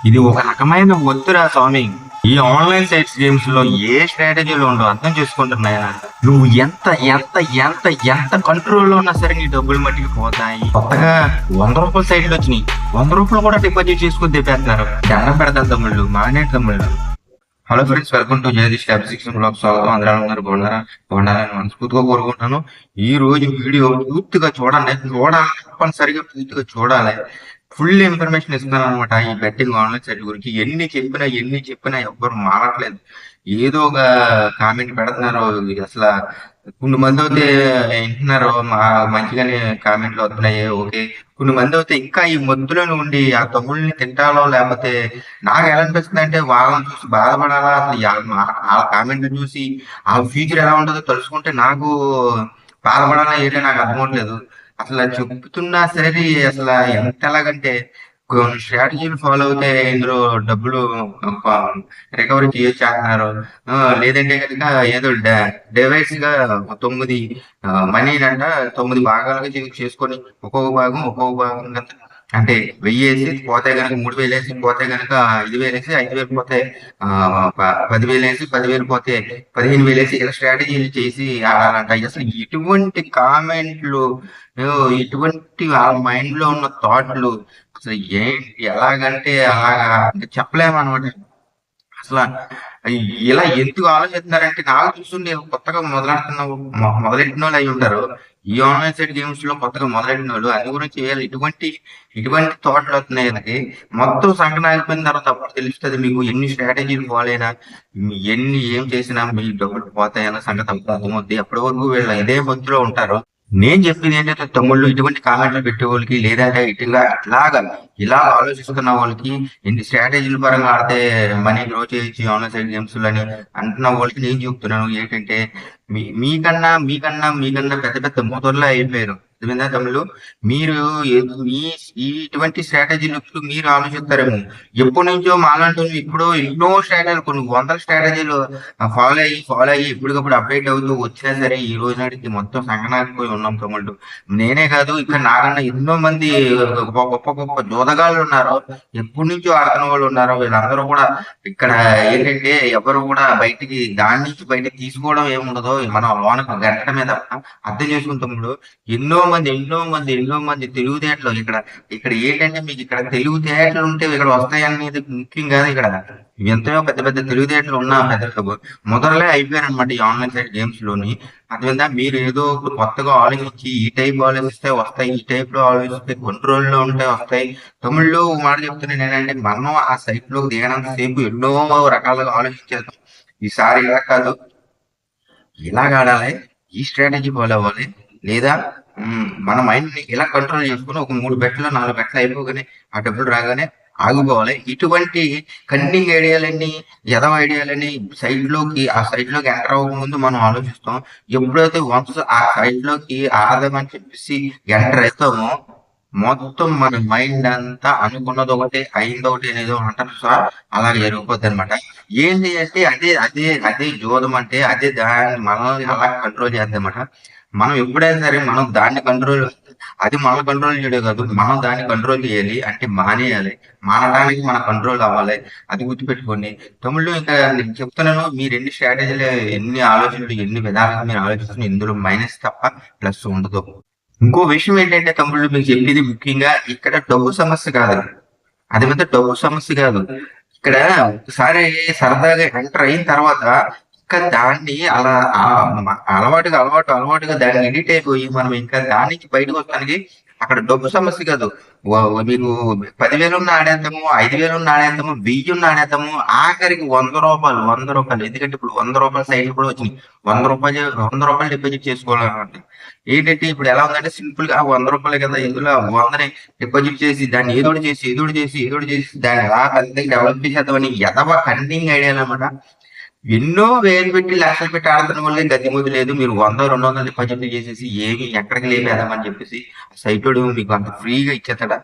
ఇది ఒక రకమైన ఒత్తిరా స్వామి. ఈ ఆన్లైన్ సైట్స్ గేమ్స్ లో ఏ స్ట్రాటజీలు ఉండవు, అర్థం చేసుకుంటున్నాయా? నువ్వు ఎంత ఎంత ఎంత ఎంత కంట్రోల్లో ఉన్నా సరే నీ డబ్బులు మట్టికి పోతాయి. కొత్తగా ₹100 సైట్లు వచ్చినాయి, ₹100 కూడా డిపాజిట్ చేసుకుని తెప్పేస్తున్నారు. దండం పెడతారు తమ్ముళ్ళు, మానేటి తమ్ముళ్ళు. Hello friends, welcome to Jagadish tab blog. స్వాగతం. అందరూ ఉన్నారు, బాగున్నారని మనస్ఫూర్తిగా కోరుకుంటున్నాను. ఈ రోజు వీడియో పూర్తిగా చూడండి, తప్పనిసరిగా పూర్తిగా చూడాలి. ఫుల్ ఇన్ఫర్మేషన్ ఇస్తున్నాను అనమాట ఈ బెట్టింగ్ ఆన్లైన్ సైట్ గురించి. ఎన్ని చెప్పినా ఎవ్వరు మారట్లేదు. ఏదో ఒక కామెంట్ పెడుతున్నారు. అసలు కొన్ని మంది అయితే వింటున్నారు, మంచిగానే కామెంట్లు వస్తున్నాయి, ఓకే. కొన్ని మంది అయితే ఇంకా ఈ మత్తులోనే ఉండి ఆ తమ్ముళ్ళని తిట్టాలో, లేకపోతే నాకు ఎలా అనిపిస్తుంది అంటే వాళ్ళని చూసి బాధపడాలా, అసలు వాళ్ళ కామెంట్లు చూసి ఆ ఫ్యూచర్ ఎలా ఉంటుందో తలుచుకుంటే నాకు బాధపడాలా ఏంటో నాకు అర్థమవట్లేదు. అసలు చెప్తున్నా సరే అసలు ఎంత ఎలాగంటే కొన్ని స్ట్రాటజీలు ఫాలో అవుతే ఇందులో డబ్బులు రికవరీ చేయొచ్చు అంటున్నారు. లేదంటే కనుక ఏదో డివైస్ గా 9 మనీ అంట 9 భాగాలుగా చేసుకొని ఒక్కొక్క భాగం కింద అంటే 1000 వేసి పోతే కనుక 3000 వేసి పోతే కనుక 5000 వేసి 5000 పోతే 10,000 వేసి 10,000 పోతే 15,000 వేసి ఇలా స్ట్రాటజీలు చేసి ఆడాలంట. అసలు ఎటువంటి కామెంట్లు, ఇటువంటి వాళ్ళ మైండ్ లో ఉన్న థాట్లు అసలు ఏంటి, ఎలాగంటే అలాగా చెప్పలేమన్నమాట. అసలు ఇలా ఎందుకు ఆలోచిస్తున్నారంటే నాకు చూస్తుండే కొత్తగా మొదలెట్టిన వాళ్ళు అయి ఉంటారు. ఈ ఆన్లైన్ సైడ్ గేమ్స్ లో కొత్తగా మొదలెట్టిన వాళ్ళు అన్ని గురించి చేయాలి. ఇటువంటి థాట్లు వస్తున్నాయి వీళ్ళకి. మొత్తం సంకటం అయిపోయిన తర్వాత అప్పుడు తెలుస్తుంది మీకు ఎన్ని స్ట్రాటజీలు ఫాలో అయినా, ఏం చేసినా మీ డబ్బులు పోతాయన్న సంగతి అప్పుడు అర్థమవుద్ది. అప్పటి వరకు వీళ్ళు ఇదే మధ్యలో ఉంటారు. నేను చెప్పింది ఏంటంటే తమ్ముళ్ళు, ఇటువంటి కామెంట్లు పెట్టే వాళ్ళకి, లేదంటే ఇలా ఆలోచిస్తున్న వాళ్ళకి, ఎన్ని స్ట్రాటజీల పరంగా ఆడితే మనీ గ్రో చేయొచ్చు ఆన్లైన్ సైడ్ గేమ్స్ అని అంటున్న వాళ్ళకి నేను చెప్తున్నాను ఏంటంటే మీకన్నా పెద్ద పెద్ద మోతర్లో అయిపోయారు. అర్థమైందా తమ్ముళ్ళు? మీరు ఇటువంటి స్ట్రాటజీలు ఇప్పుడు మీరు ఆలోచిస్తారేమో. ఎప్పటి నుంచో మాలాంటి ఇప్పుడు ఎన్నో స్ట్రాటజీలు, కొన్ని వందల స్ట్రాటజీలు ఫాలో అయ్యి ఇప్పటికప్పుడు అప్డేట్ అవుతూ వచ్చినా సరే ఈ రోజు నాటికి మొత్తం సంగనాకపోయి ఉన్నాం తమ్ముళ్ళు. నేనే కాదు, ఇక్కడ నాకన్నా ఎన్నో మంది గొప్ప గొప్ప జోదగాళ్ళు ఉన్నారు, ఎప్పటి నుంచో ఆడుతున్న వాళ్ళు ఉన్నారు. వీళ్ళందరూ కూడా ఇక్కడ ఏంటంటే ఎవరు కూడా దాని నుంచి బయటకి తీసుకోవడం ఏముండదో, మనం లోనకు గంటమే తప్ప. అర్థం చేసుకుని తమ్ముడు, ఎన్నో మంది తెలివితేటలు ఇక్కడ ఏంటంటే మీకు ఇక్కడ తెలివితేటలు ఉంటే ఇక్కడ వస్తాయనేది ముఖ్యం కాదు. ఇక్కడ ఎంతో పెద్ద పెద్ద తెలివితేటలు ఉన్నా పెద్ద మొదలే అయిపోయారనమాట ఈ ఆన్లైన్ సైడ్ గేమ్స్ లోని. అదేవిధంగా మీరు ఏదో ఒకటి కొత్తగా ఆలోచించి ఈ టైప్ ఆలోచిస్తే వస్తాయి, ఈ టైప్ లో ఆలోచిస్తే కంట్రోల్ లో ఉంటే వస్తాయి. తమిళ్లో ఒక మాట చెప్తున్నాను ఏంటంటే, మనం ఆ సైట్ లో దిగనంత సేపు ఎన్నో రకాలుగా ఆలోచించేద్దాం. ఈసారి ఇలా కాదు, ఇలాగ ఆడాలి, ఈ స్ట్రాటజీ ఫాలో అవ్వాలి, లేదా మన మైండ్ ని ఇలా కంట్రోల్ చేసుకుని ఒక 3 బెట్లు 4 బెట్లు అయిపోగానే ఆ డబ్బులు రాగానే ఆగిపోవాలి. ఇటువంటి కన్నింగ్ ఐడియాలన్నీ, ఐడియాలని ఆ సైట్ లోకి ఎంటర్ అవ్వక ముందు మనం ఆలోచిస్తాం. ఎప్పుడైతే వన్స్ ఆ సైట్ లోకి ఆడదామని చెప్పేసి ఎంటర్ అవుతామో, మొత్తం మన మైండ్ అంతా అనుకున్నది ఒకటి అయింది ఒకటి అనేది అంటారు సార్, అలాగే జరిగిపోద్ది అనమాట. ఏంటి అంటే అదే జోదం అంటే దాన్ని మనల్ని అలా కంట్రోల్ చేద్దన్నమాట. మనం ఎప్పుడైనా సరే మనం దాన్ని కంట్రోల్, అది మన కంట్రోల్ చేయడం కాదు, మనం దాన్ని కంట్రోల్ చేయాలి అంటే మానేయాలి. మానడానికి మన కంట్రోల్ అవ్వాలి. అది గుర్తుపెట్టుకోండి తమ్ముళ్ళు. ఇంకా నేను చెప్తున్నాను, మీరు ఎన్ని స్ట్రాటజీలు, ఎన్ని ఆలోచనలు, ఎన్ని విధాలుగా మీరు ఆలోచిస్తున్న ఇందులో మైనస్ తప్ప ప్లస్ ఉండదు. ఇంకో విషయం ఏంటంటే తమ్ముళ్ళు, మీకు చెప్పేది ముఖ్యంగా ఇక్కడ డబ్బు సమస్య కాదు. అది పెద్ద డబ్బు సమస్య కాదు. ఇక్కడ ఒకసారి సరదాగా ఎంటర్ అయిన తర్వాత ఇంకా దాన్ని అలా అలవాటుగా దాన్ని ఎడిట్ అయిపోయి మనం ఇంకా దాని నుంచి బయటకు వస్తానికి అక్కడ డబ్బు సమస్య కాదు. మీకు 10,000 ఉన్న ఆడేద్దాము, 5,000 ఉన్న ఆడేద్దాము, 1000 ఉన్న ఆడేద్దాము, ఆఖరికి ₹100. ఎందుకంటే ఇప్పుడు ₹100 సైట్లు కూడా వచ్చినాయి. ₹100 డిపాజిట్ చేసుకోవాలన్నమాట. ఏంటంటే ఇప్పుడు ఎలా ఉందంటే సింపుల్ గా ₹100 కదా, ఇందులో 100ని డిపాజిట్ చేసి దాన్ని ఏదోటి చేసి దాన్ని ఎలా పెద్దగా డెవలప్ చేసేద్దామని కన్నింగ్ ఐడియా అనమాట. ఎన్నో వేలు పెట్టి లక్షలు పెట్టి ఆడుతున్న వాళ్ళే గతిమతి లేదు. మీరు 100, 200 డిపాజిట్ చేసేసి ఏమి ఎక్కడికి లేపేదామని చెప్పేసి సైటోడు మీకు అంత ఫ్రీగా ఇచ్చేస్తాడా?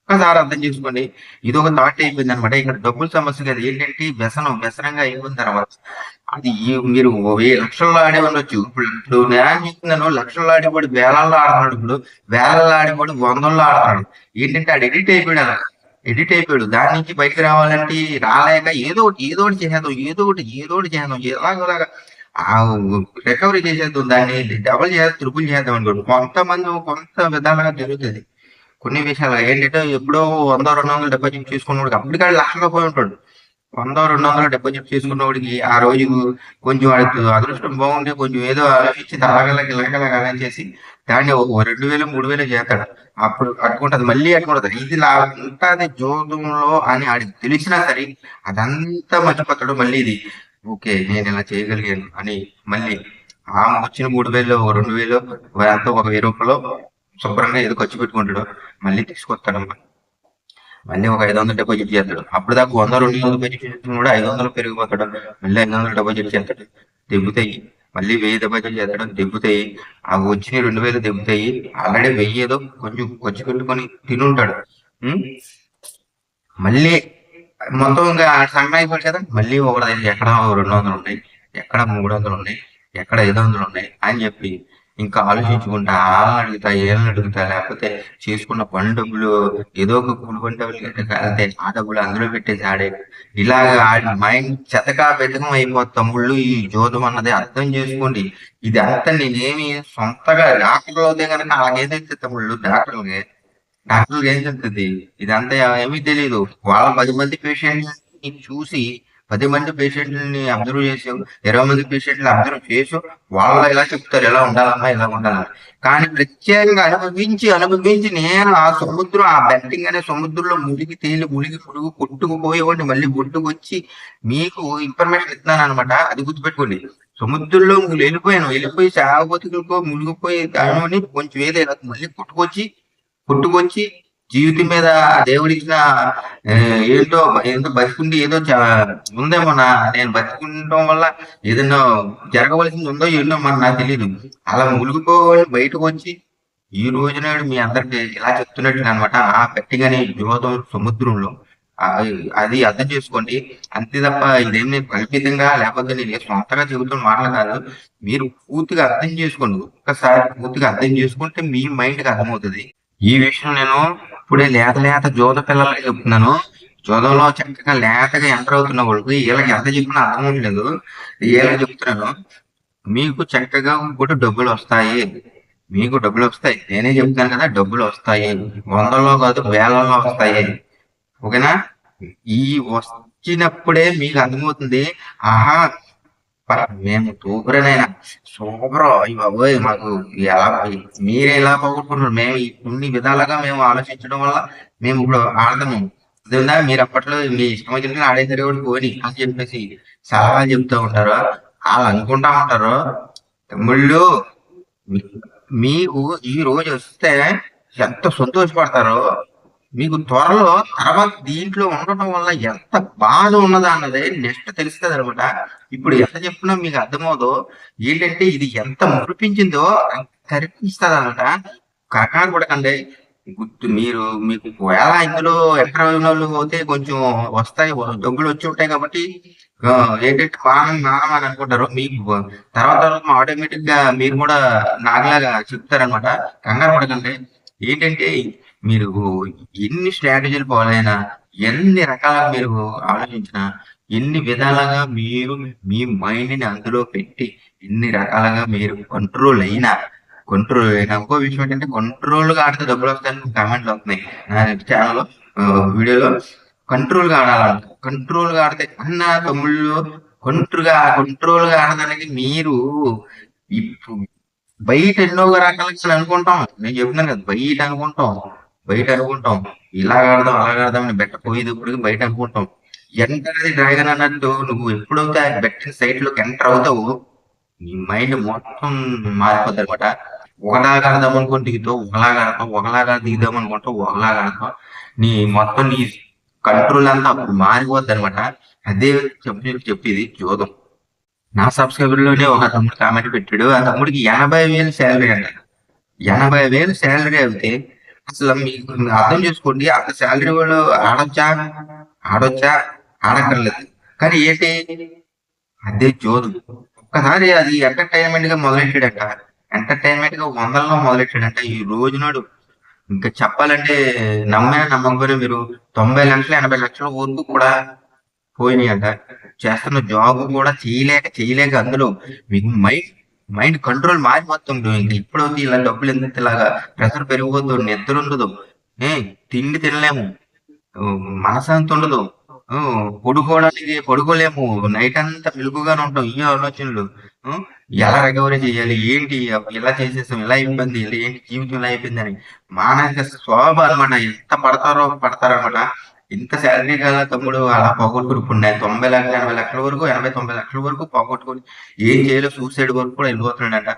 ఒకసారి అర్థం చేసుకోండి. ఇది ఒక థాట్ అయిపోయింది అనమాట. ఇక్కడ డబ్బుల సమస్య కదా, ఏంటంటే వ్యసనంగా అయిపోయిన తర్వాత అది మీరు లక్షల్లో ఆడే ఉండొచ్చు. ఇప్పుడు నేను చెప్తున్నాను, లక్షల్లో ఆడేవాడు వేలల్లో ఆడుతున్నాడు. ఇప్పుడు వేలల్లో ఆడేవాడు 100లో ఆడుతున్నాడు. ఏంటంటే ఆడు ఎడిట్ అయిపోయాడు అలా. ఎడిట్ అయిపోయాడు. దాని నుంచి బయటకు రావాలంటే రాలేక ఏదో ఒకటి చేసేద్దాం, ఏదో ఒకటి చేద్దాం, ఎలాగోలాగా ఆ రికవరీ చేసేద్దాం, దాన్ని డబుల్ చేద్దాం, ట్రిపుల్ చేద్దాం అనుకోండి. కొంత విధాలుగా జరుగుతుంది. కొన్ని విషయాలు ఏంటంటే ఎప్పుడో 100, 200 డిపాజిట్ చేసుకున్నవాడికి అప్పటికాడు లక్షలో పోయి ఉంటాడు. 100, 200 డిపాజిట్ చేసుకున్నవాడికి ఆ రోజు కొంచెం వాడికి అదృష్టం బాగుంటే కొంచెం ఏదో ఆలోచించి అలాగలా చేసి దాన్ని ఒక 2000, 3000 చేస్తాడు. అప్పుడు అట్టుకుంటది, మళ్ళీ అట్టుకుంటది. ఇది ఇలా ఉంటుంది జోదంలో అని ఆడికి తెలిసినా సరే అదంతా మర్చిపోతాడు. మళ్ళీ ఇది ఓకే నేను ఇలా చేయగలిగాను అని మళ్ళీ ఆ వచ్చిన 3000, 2000 అంతా ఒక 1000 రూపాయలు శుభ్రంగా ఏదో ఖర్చు పెట్టుకుంటాడు. మళ్ళీ తీసుకొస్తాడమ్మా, మళ్ళీ ఒక 500 డిపాజిట్ చేస్తాడు. అప్పుడు దాకా 100, 200 డిపాజిట్ చేసిన కూడా 500 పెరిగిపోతాడు. మళ్ళీ 500 డిపాజిట్ చేస్తాడు, దెబ్బతాయి. మళ్ళీ 1000 డిపాజిట్ చేస్తాడు, దెబ్బతాయి. ఆ వచ్చిన 2000 దెబ్బతాయి. ఆల్రెడీ 1000 ఏదో కొంచెం ఖర్చు పెట్టుకొని తినుంటాడు. మళ్ళీ మొత్తం ఇంకా సంఘం అయిపోయాడు కదా. మళ్ళీ ఒకటి ఎక్కడ 200 ఉన్నాయి, ఎక్కడ 300 ఉన్నాయి, ఎక్కడ 500 ఉన్నాయి అని చెప్పి ఇంకా ఆలోచించుకుంటా అడుగుతా, ఏళ్ళని అడుగుతా, లేకపోతే చేసుకున్న పని డబ్బులు ఏదో ఒక కూలి పని డబ్బులు కలితే ఆ డబ్బులు అందులో పెట్టేసి ఆడే ఇలాగ ఆడి మైండ్ చెతకా బెతకం అయిపోతుంది. తమ్ముళ్ళు ఈ జోదం అన్నది అర్థం చేసుకోండి. ఇది అంతా నేనేమి సొంతగా డాక్టర్లు అవుతే కనుక అలాగేదైతే తమ్ముళ్ళు డాక్టర్లకు ఏం తెలుస్తుంది? ఇదంతా ఏమీ తెలియదు. వాళ్ళ 10 మంది పేషెంట్ని చూసి 10 మంది పేషెంట్ని అబ్జర్వ్ చేసి 20 మంది పేషెంట్ని అబ్జర్వ్ చేసి వాళ్ళు ఎలా చెప్తారు, ఎలా ఉండాలమ్మా, ఎలా ఉండాలని. కానీ ప్రత్యేకంగా అనుభవించి నేను ఆ బెట్టింగ్ అనే సముద్రంలో మునిగి పురుగు కొట్టుకుపోయేవాడిని మళ్ళీ ఒడ్డుకొచ్చి మీకు ఇన్ఫర్మేషన్ ఇస్తున్నాను అనమాట. అది గుర్తుపెట్టుకోండి. సముద్రంలో వెళ్ళిపోయి చావబతుకులకో మునిగిపోయి దాని కొంచెం ఏదో మళ్ళీ పుట్టుకొచ్చి జీవితం మీద దేవుడిచ్చిన ఏంటో బతికుండి ఏదో ఉందేమో నేను బతికుండటం వల్ల ఏదైనా జరగవలసింది ఉందో ఏంటో నాకు తెలియదు. అలా మునిగిపోవాలి బయటకు వచ్చి ఈ రోజు నాడు మీ అందరికి ఇలా చెప్తున్నట్టు అనమాట. ఆ గట్టిగానే జోదం సముద్రంలో అది అర్థం చేసుకోండి. అంతే తప్ప ఇదేం నేను కల్పితంగా లేకపోతే నేను సొంతగా చెబుతున్న మాటలు కాదు. మీరు పూర్తిగా అర్థం చేసుకోండి. ఒక్కసారి పూర్తిగా అర్థం చేసుకుంటే మీ మైండ్కి అర్థమవుతుంది. ఈ విషయం నేను ఇప్పుడే లేత జోద పిల్లలకి చెప్తున్నాను. జోదంలో చక్కగా లేతగా ఎంటర్ అవుతున్న వాళ్ళకి వీళ్ళకి ఎంత చెప్పినా అర్థం అవ్వట్లేదు. వీళ్ళకి చెప్తున్నాను, మీకు చక్కగా కూడా డబ్బులు వస్తాయి. నేనే చెప్తున్నాను కదా, డబ్బులు వస్తాయి. 100లో కాదు 1000లో వస్తాయి. ఓకేనా? ఈ వచ్చినప్పుడే మీకు అర్థమవుతుంది, ఆహా మేము తూపురనైనా సూపర్ బాబోయ్, మాకు ఎలా మీరే ఎలా పోగొట్టుకుంటున్నారు, మేము ఇన్ని విధాలుగా మేము ఆలోచించడం వల్ల మేము ఇప్పుడు ఆడతాము. అదేవిధంగా మీరు అప్పట్లో మీ ఇష్టం వచ్చినట్లు ఆడేసరి కూడా పోని అని చెప్పేసి సలహాలు చెప్తూ ఉంటారు. వాళ్ళు అనుకుంటా ఉంటారు, తమ్ముళ్ళు మీకు ఈ రోజు వస్తే ఎంత సంతోషపడతారో మీకు త్వరలో తర్వాత దీంట్లో ఉండటం వల్ల ఎంత బాధ ఉన్నదా అన్నది నెక్స్ట్ తెలుస్తుంది అనమాట. ఇప్పుడు ఎంత చెప్పినా మీకు అర్థమవుదో ఏంటంటే ఇది ఎంత మురిపించిందో కనిపిస్తుంది అనమాట. కంగారు పడకండి. మీకు ఒకవేళ ఇందులో ఎంటర్ అయిన వాళ్ళు పోతే కొంచెం వస్తాయి, డబ్బులు వచ్చి ఉంటాయి కాబట్టి ఏంటంటే మానం అని అనుకుంటారు. మీకు తర్వాత ఆటోమేటిక్ గా మీరు కూడా నాకులాగా చెప్తారనమాట. కంగారు పడకండి. ఏంటంటే మీరు ఎన్ని స్ట్రాటజీలు పోలైనా, ఎన్ని రకాలుగా మీరు ఆలోచించినా, ఎన్ని విధాలుగా మీరు మీ మైండ్ని అందులో పెట్టి ఎన్ని రకాలుగా మీరు కంట్రోల్ అయినా ఇంకో విషయం ఏంటంటే కంట్రోల్గా ఆడితే డబ్బులు వస్తాయని కామెంట్లు వస్తున్నాయి నా ఛానల్లో వీడియోలో. కంట్రోల్గా ఆడాలంట. కంట్రోల్గా ఆడితే అన్న తమ్ముళ్ళు కంట్రోల్గా ఆడడానికి మీరు బయట ఎన్నో రకాలుగా అనుకుంటాం. నేను చెప్తున్నాను కదా, బయట అనుకుంటాం ఇలాగ ఆడదాం అలాగ ఆడదాం అని బెట్ట పోయేటప్పటికి బయట అనుకుంటాం. ఎంటర్ అది డ్రాగన్ అన్నట్టు నువ్వు ఎప్పుడైతే ఆ బెట్టింగ్ సైట్ లోకి ఎంటర్ అవుతావు నీ మైండ్ మొత్తం మారిపోద్ది అనమాట. ఒకలాగా ఆడదాం అనుకుంటే దిగుతావు, ఒకలాగా దిగుదాం అనుకుంటావు, ఒకలాగా ఆడతావు. మొత్తం నీ కంట్రోల్ అంతా అప్పుడు మారిపోద్ది అనమాట. అదే చెప్పేది జోదం. నా సబ్స్క్రైబర్లోనే ఒక తమ్ముడు కామెంట్ పెట్టాడు, ఆ తమ్ముడికి 80,000 శాలరీ అంట. 80,000 శాలరీ అయితే అసలు మీకు అర్థం చేసుకోండి, అంత శాలరీ వాళ్ళు ఆడొచ్చా ఆడక్కర్లేదు. కానీ ఏంటి అదే జోదు. ఒక్కసారి అది ఎంటర్టైన్మెంట్ గా మొదలెట్టాడంట. ఎంటర్టైన్మెంట్ గా 100లో మొదలెట్టాడంట. ఈ రోజు నాడు ఇంకా చెప్పాలంటే నమ్మినా నమ్మకపోయినా మీరు 90 లక్షలు 80 లక్షల వరకు కూడా పోయినాయంట. చేస్తున్న జాబ్ కూడా చేయలేక చేయలేక అందులో మీకు మైండ్ మైండ్ కంట్రోల్ మారిపోతుంది. ఇంక ఇప్పుడైతే ఇలా డబ్బులు ఎందుకు ఇలాగా ప్రెషర్ పెరిగిపోతుంది, నిద్ర ఉండదు, ఏ తిండి తినలేము, మనశ్శాంతి ఉండదు, పడుకోవడానికి పడుకోలేము, నైట్ అంతా మెలుగుగానే ఉంటాం. ఈ ఆలోచనలు, ఎలా రికవరీ చేయాలి, ఏంటి ఇలా చేసేసాం, ఇలా అయిపోయింది, ఇలా ఏంటి జీవితం ఇలా అయిపోయిందని మానసిక శోభ అనమాట. ఎంత పడతారనమాట. ఇంత శాలరీ గల తమ్ముడు అలా పోగొట్టుకుని ఇప్పుడు నేను 90 లక్షలు 80 లక్షల వరకు 80 90 లక్షల వరకు పోగొట్టుకుని ఏం చేయాలో సూసైడ్ వరకు కూడా వెళ్ళిపోతున్నాడంట.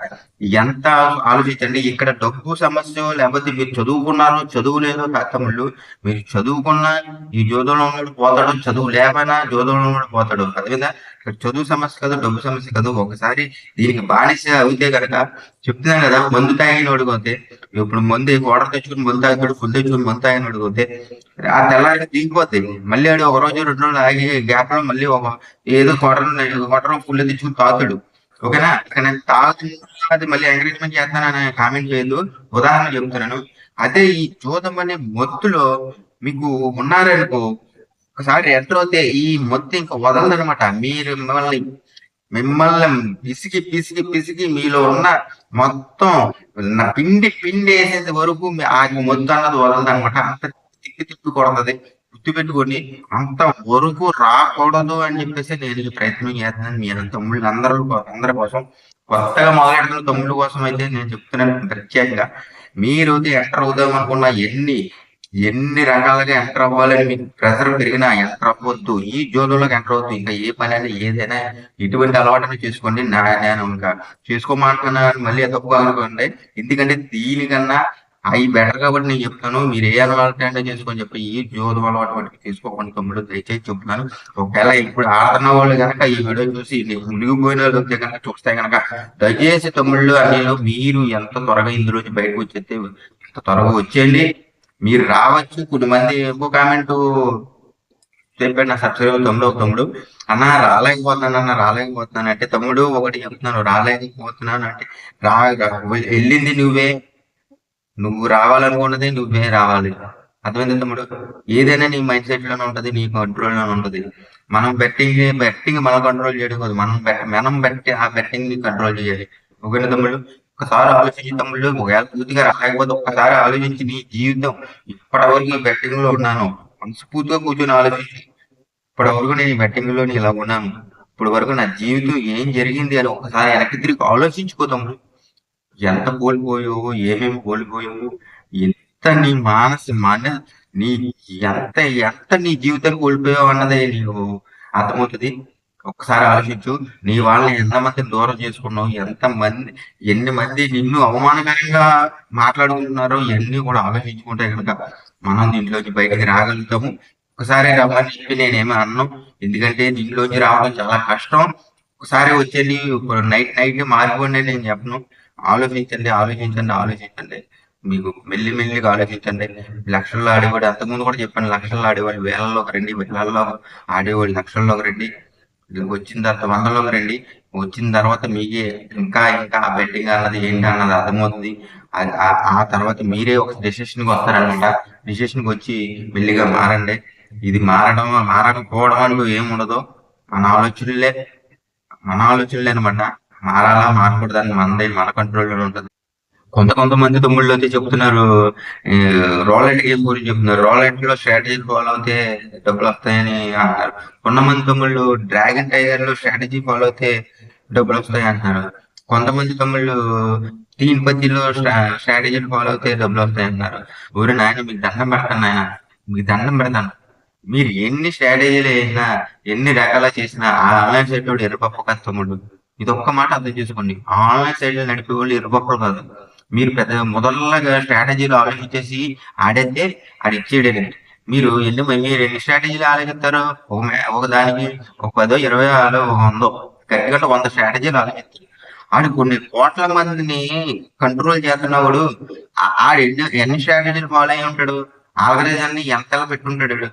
ఎంత ఆలోచించండి. ఇక్కడ డబ్బు సమస్య లేకపోతే మీరు చదువుకున్నారో చదువు లేదో కాదు తమ్ముళ్ళు. మీరు చదువుకున్నా ఈ జోదంలో ఉన్నాడు పోతాడు, చదువు లేకపోయినా జోదంలో ఉన్నాడు పోతాడు. అదేవిధంగా ఇక్కడ చదువు సమస్య కాదు, డబ్బు సమస్య కాదు. ఒకసారి దీనికి బానిస అవుతే కనుక చెప్తున్నాను కదా, మందు తాగిన అడిగితే ఇప్పుడు మందు వాటర్ తెచ్చుకుని మందు తాగుతాడు, ఫుల్ తెచ్చుకుని మందు తాగిన అడిగితే ఆ తెల్లారికి దిగిపోతాయి. మళ్ళీ ఆడు ఒక రోజు 2 రోజులు ఆగి గ్యాప్ లో మళ్ళీ ఒక ఏదో క్వార్టర్ ఫుల్ తెచ్చుకుని తాగుతాడు. ఓకేనా? ఇక్కడ నేను తాగుతున్నా అది మళ్ళీ ఎంకరేజ్మెంట్ చేస్తానని కామెంట్ చేయదు, ఉదాహరణ చెప్తున్నాను. అదే ఈ జూదం అనే మత్తులో మీకు ఉన్నారనుకో, ఒకసారి ఎంటర్ అవుతే ఈ మత్తు ఇంకా వదలదనమాట. మీరు మిమ్మల్ని పిసికి పిసికి పిసికి మీలో ఉన్న మొత్తం పిండి పిండి వేసేది వరకు ఆ మొద్దు అన్నది వదలదనమాట. అంత తిప్పి కొడుతుంది. గుర్తు పెట్టుకొని అంత వరకు రాకూడదు అని చెప్పేసి నేను ఈ ప్రయత్నం చేస్తున్నాను. మీ తమ్ముళ్ళు అందరి కోసం, కొత్తగా మొదలెడుతున్న తమ్ముళ్ళ కోసం అయితే నేను చెప్తున్నాను ప్రత్యేకంగా. మీరు ఎంటర్ అవుదాం అనుకున్న ఎన్ని రకాలుగా ఎంటర్ అవ్వాలని మీకు ప్రెషర్ పెరిగినా ఎంటర్ అవ్వద్దు. ఈ జోన్లోకి ఎంటర్ అవ్వద్దు. ఇంకా ఏ పని అయినా ఏదైనా ఇటువంటి అలవాటుని చేసుకోండి. నేను ఇంకా చేసుకోమంటున్నాను మళ్ళీ తప్పుగా అనుకోండి. ఎందుకంటే దీనికన్నా అవి బెటర్ కాబట్టి నేను చెప్తాను. మీరు ఏ అలవాటు అంటే చేసుకొని చెప్పి ఈ జోదం అలవాటు వాటికి తీసుకోకుండా తమ్ముడు దయచేసి చెప్తున్నాను. ఒకవేళ ఇప్పుడు ఆడుతున్న వాళ్ళు కనుక ఈ వీడియో చూసి మునిగిపోయిన వాళ్ళు వచ్చే కనుక చూస్తే కనుక దయచేసి తమ్ముళ్ళు అన్ని మీరు ఎంత త్వరగా ఇందులో బయటకు వచ్చేస్తే ఎంత త్వరగా వచ్చేయండి. మీరు రావచ్చు. కొద్దిమంది ఇంకో కామెంట్ చెప్పాడు నా సబ్స్క్రైబర్ తమ్ముడు అన్న రాలేకపోతున్నాను అంటే, తమ్ముడు ఒకటి చెప్తున్నాను, రాలేకపోతున్నాను అంటే వెళ్ళింది నువ్వే, నువ్వు రావాలనుకున్నది నువ్వే రావాలి. అర్థమైంది తమ్ముడు? ఏదైనా నీ మైండ్ సెట్ లోనే ఉంటది, నీ కంట్రోల్ లోనే ఉంటది. మనం బెట్టింగ్ మనం కంట్రోల్ చేయడం కాదు, మనం బెట్టి ఆ బెట్టింగ్ ని కంట్రోల్ చేయాలి. ఓకేనా తమ్ముడు? ఒకసారి ఆలోచించి తమ్ముళ్ళు, ఒకవేళ పూర్తిగా రాకపోతే ఒక్కసారి ఆలోచించి నీ జీవితం ఇప్పటి వరకు బెట్టింగ్ లో ఉన్నాను మనస్ఫూర్తిగా కూర్చొని ఆలోచించి, ఇప్పటి వరకు నేను ఈ బెట్టింగ్ లో ఇలా ఉన్నాను, ఇప్పటి వరకు నా జీవితం ఏం జరిగింది అని ఒకసారి వెనక్కి తిరిగి ఆలోచించుకో తమ్ముడు. ఎంత కోల్పోయావు, ఏమేమి కోల్పోయావు, ఎంత నీ నీ ఎంత నీ జీవితాన్ని కోల్పోయావు అన్నదే నీకు అర్థమవుతుంది. ఒక్కసారి ఆలోచించు. నీ వాళ్ళని ఎంతమందిని దూరం చేసుకున్నావు, ఎన్ని మంది నిన్ను అవమానకరంగా మాట్లాడుకుంటున్నారో ఇవన్నీ కూడా ఆలోచించుకుంటే కనుక మనం దీంట్లోంచి బయటకి రాగలుగుతాము. ఒకసారి రమ్మని చెప్పి నేనేమి అన్నాను, ఎందుకంటే దీంట్లోంచి రావడం చాలా కష్టం. ఒకసారి వచ్చేది నైట్ మారిపోండి నేను చెప్పను. ఆలోచించండి. మీకు మెల్లిగా ఆలోచించండి. లక్షల్లో ఆడేవాడు, అంతకుముందు కూడా చెప్పాను, లక్షల్లో ఆడేవాడు వేలల్లోకి రండి, వేలల్లో ఆడేవాడు లక్షల్లోకి రండి, వచ్చిన తర్వాత 100లోకి రండి. వచ్చిన తర్వాత మీకే ఇంకా ఆ బెట్టింగ్ అన్నది ఏంటి అన్నది అర్థమవుతుంది. ఆ తర్వాత మీరే ఒక డెసిషన్కి వస్తారనమాట. డెసిషన్కి వచ్చి మెల్లిగా మారండి. ఇది మారకపోవడం అంటూ ఏముండదు. మన ఆలోచనలే అనమాట. మారాలా మారకూడదని మన కంట్రోల్లో ఉంటుంది. కొంతమంది తమ్ముళ్ళు అయితే చెప్తున్నారు, రోలెట్ గేమ్ గురించి చెప్తున్నారు. రోలెట్ లో స్ట్రాటజీ ఫాలో అయితే డబ్బులు వస్తాయని అంటున్నారు. కొంతమంది తమ్ముళ్ళు డ్రాగన్ టైగర్ లో స్ట్రాటజీ ఫాలో అయితే డబ్బులు వస్తాయి అంటున్నారు. కొంతమంది తమ్ముళ్ళు తీన్ పత్తిలో స్ట్రాటజీలు ఫాలో అయితే డబ్బులు వస్తాయి అంటున్నారు. ఊరు నాయన మీకు దండం పెడతాను. మీరు ఎన్ని స్ట్రాటజీలు వేసినా, ఎన్ని రకాల చేసినా ఆ ఆన్లైన్ సైట్ వాడు ఎర్రపప్పు కాదు తమ్ముడు. ఇది ఒక్క మాట అర్థం చేసుకోండి. ఆన్లైన్ సైట్ నడిపే వాళ్ళు ఎర్రపప్పులు కాదు. మీరు పెద్ద మొదలగా స్ట్రాటజీలు ఆలోచించేసి ఆడైతే ఆడిచ్చేయడండి. మీరు ఎన్ని స్ట్రాటజీలు ఆలోచిస్తారు? ఒక దానికి ఒక 10 20 100 గట్టిగా 100 స్ట్రాటజీలు ఆలోచిస్తారు. ఆడు కొన్ని కోట్ల మందిని కంట్రోల్ చేస్తున్నవాడు ఆడు ఎన్ని స్ట్రాటజీలు ఫాలో అయి ఉంటాడు? ఆల్గరిజాన్ని ఎంతలా పెట్టుంటాడు?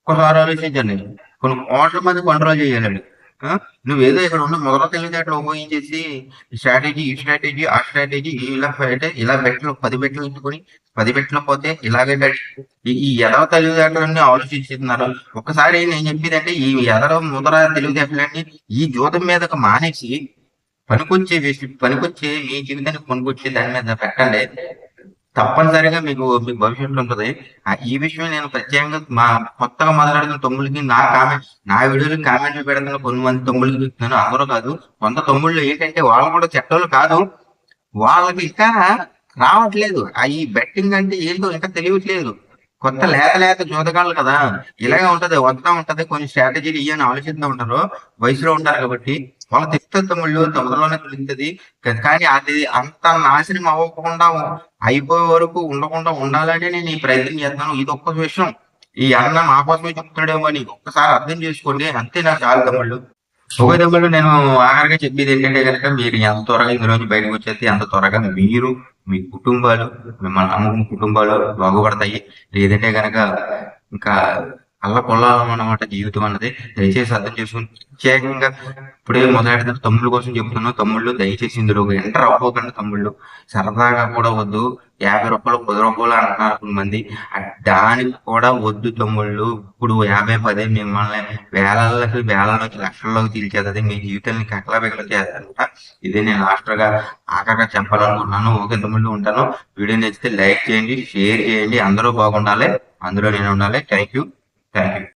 ఒకసారి ఆలోచించండి. కొన్ని కోట్ల మంది కంట్రోల్ చేయాలి. ఆ! నువ్వేదో ఇక్కడ ఉన్న మొదట తెలివితేటలు ఉపయోగించేసి ఈ స్ట్రాటజీ, ఆ స్ట్రాటజీ ఇలా అంటే ఇలా బెట్లు 10 బెట్లు ఎట్టుకొని 10 బెట్లు పోతే ఇలాగే బెట్ ఈ ఎదవ తెలివితేటలన్నీ ఆలోచించుతున్నారు. ఒక్కసారి నేను చెప్పేదంటే ఈ ఎదవ ముదర తెలివితేటలన్నీ ఈ జూదం మీదకి మానేసి పనికొచ్చే మీ జీవితానికి పనికొచ్చే దాని మీద పెట్టండి. తప్పనిసరిగా మీకు భవిష్యత్తు ఉంటది. ఈ విషయం నేను ప్రత్యేకంగా కొత్తగా మొదలెడుతున్న తమ్ముళ్ళకి నా వీడియోలకి కామెంట్లు పెడుతున్న కొంతమంది తమ్ముళ్ళకి చెప్తున్నాను. అందరూ కాదు. కొంత తమ్ముళ్ళు ఏంటంటే వాళ్ళు కూడా చెడ్డోళ్ళు కాదు. వాళ్ళకి ఇంకా రావట్లేదు. ఈ బెట్టింగ్ అంటే ఏంటో ఇంకా తెలియట్లేదు. కొత్త లేత జోదగాళ్ళు కదా! ఇలాగే ఉంటది. వస్తా ఉంటది. కొన్ని స్ట్రాటజీలు ఇయ్యని ఆలోచిస్తా ఉంటారు. వయసులో ఉంటారు కాబట్టి. వాళ్ళకి తెలుస్తది తమ్ముళ్ళు. తొందరలోనే తెలుస్తది. కానీ అది అంత నాశనం అవ్వకుండా అయిపోయే వరకు ఉండకుండా ఉండాలని నేను ఈ ప్రయత్నం చేస్తున్నాను. ఇదొక్క విషయం. ఈ అన్న మా కోసమే చెప్తున్నాడేమో అని ఒక్కసారి అర్థం చేసుకోండి. అంతే నాకు చాలు తమ్ముళ్ళు. ఓకే తమ్ముళ్ళు, నేను ఆఖరిగా చెప్పేది ఏంటంటే కనుక మీరు ఎంత త్వరగా ఇందులోంచి బయటకు వచ్చేస్తే అంత త్వరగా మీరు, మీ కుటుంబాలు, మిమ్మల్ని నమ్ముకున్న కుటుంబాలు బాగుపడతాయి. లేదంటే గనక ఇంకా అల్లకొల్లాలం అన్నమాట జీవితం అన్నది. దయచేసి అర్థం చేసుకుని ప్రత్యేకంగా ఇప్పుడే మొదలెడతాను. తమ్ముళ్ళ కోసం చెప్తున్నాను. తమ్ముళ్ళు దయచేసి ఇందులో ఎంటర్ అవ్వకండి తమ్ముళ్ళు. సరదాగా కూడా వద్దు. రూ. 50, రూ. 10 అంటున్నారు కొంతమంది. దానికి కూడా వద్దు తమ్ముళ్ళు. ఇప్పుడు 50, 10 మిమ్మల్ని వేలల్లోకి లక్షల్లోకి తీల్చేది. మీ జీవితాన్ని కక్కలా బిక్కలా చేస్తారనమాట. ఇదే నేను లాస్ట్‌గా ఆఖరిగా చెప్పాలనుకుంటున్నాను. ఓకే తమ్ముళ్ళు, ఉంటాను. వీడియో నచ్చితే లైక్ చేయండి, షేర్ చేయండి. అందరూ బాగుండాలి. అందులో నేను ఉండాలి. Thank you.